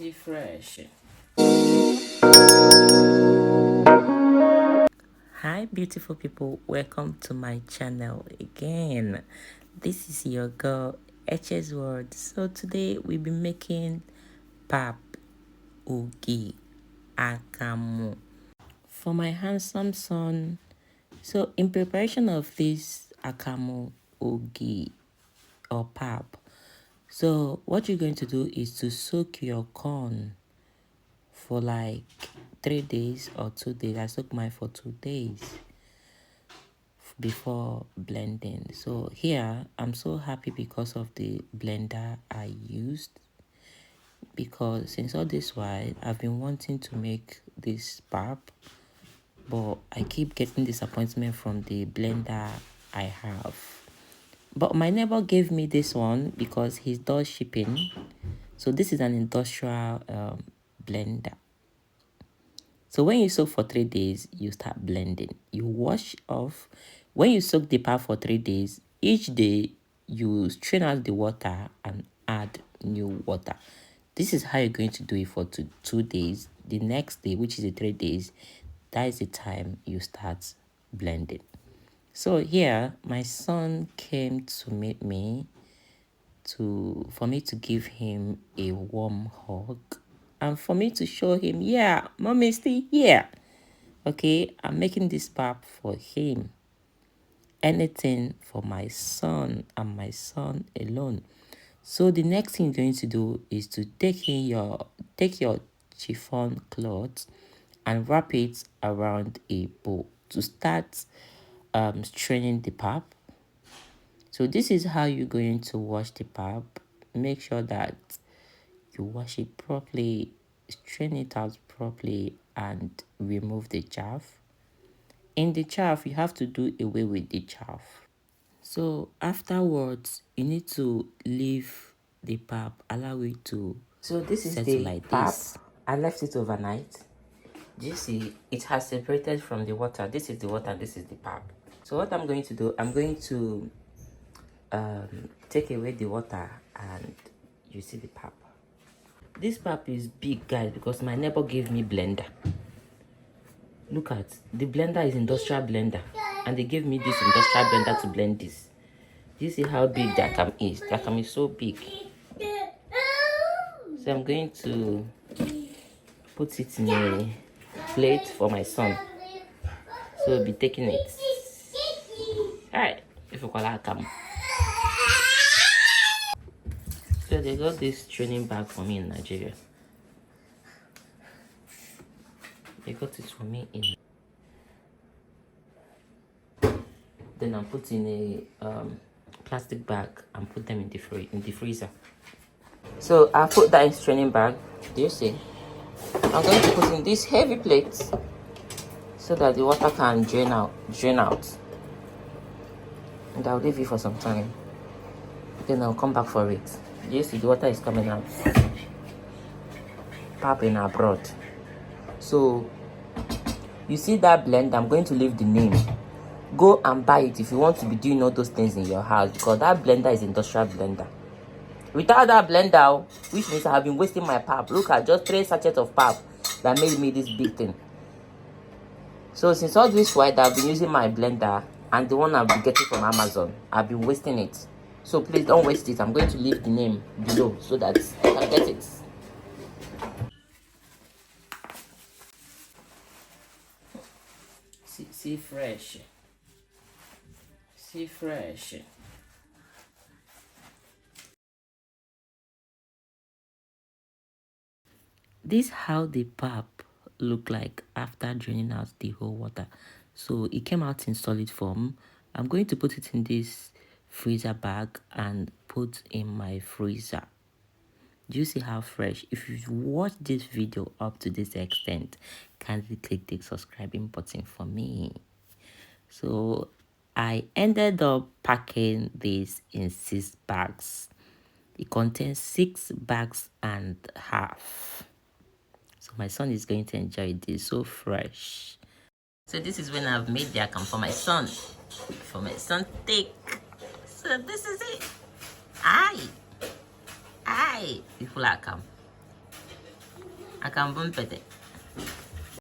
See fresh. Hi beautiful people, welcome to my channel again. This is your girl HS World. So today we'll be making pap ugi akamu for my handsome son. So in preparation of this akamu ugi or pap, so what you're going to do is to soak your corn for like 3 days or 2 days. I soaked mine for 2 days before blending. So here I'm so happy because of the blender I used, because since all this while I've been wanting to make this pap, but I keep getting disappointment from the blender I have. But my neighbor gave me this one because he does shipping. So this is an industrial blender. So when you soak for 3 days, you start blending. You wash off. When you soak the pap for 3 days, each day you strain out the water and add new water. This is how you're going to do it for 2 days. The next day, which is the 3 days, that is the time you start blending. So here, my son came to meet me for me to give him a warm hug and for me to show him, yeah, mommy is still here. Okay, I'm making this pap for him. Anything for my son and my son alone. So the next thing you're going to do is to take your chiffon cloth and wrap it around a bowl to start straining the pap. So this is how you're going to wash the pap. Make sure that you wash it properly, strain it out properly, and remove the chaff. In the chaff, you have to do away with the chaff. So afterwards, you need to leave the pap, allow it to settle like this. I left it overnight. Do you see? It has separated from the water. This is the water, this is the pap. So what I'm going to do, I'm going to take away the water and you see the pap. This pap is big, guys, because my neighbor gave me blender. Look at the blender, is industrial blender, and they gave me this industrial blender to blend this. Do you see how big the Akamu is? The Akamu is so big. So I'm going to put it in a plate for my son. So we'll be taking it. Alright, if you call Akamu. So they got this training bag for me in Nigeria. They got it for me in. Then I'm putting a plastic bag and put them in the freezer. So I put that in training bag. Do you see? I'm going to put in this heavy plate so that the water can drain out. And I'll leave it for some time. Then I'll come back for it. Do you see the water is coming out? Pap in abroad. So you see that blend? I'm going to leave the name. Go and buy it if you want to be doing all those things in your house, because that blender is industrial blender. Without that blender, which means I have been wasting my pap. Look at just 3 sachets of pap that made me this big thing. So since all this while I've been using my blender and the one I've been getting from Amazon, I've been wasting it. So please don't waste it. I'm going to leave the name below so that I can get it. See fresh. See fresh. This how the pap look like after draining out the whole water. So it came out in solid form. I'm going to put it in this freezer bag and put in my freezer. Do you see how fresh? If you watch this video up to this extent, kindly click the subscribing button for me. So I ended up packing this in 6 bags. It contains 6 bags and a half. So my son is going to enjoy this. So fresh. So this is when I've made the Akamu for my son. For my son take. So this is it. Aye. People Akamu. I can bump it.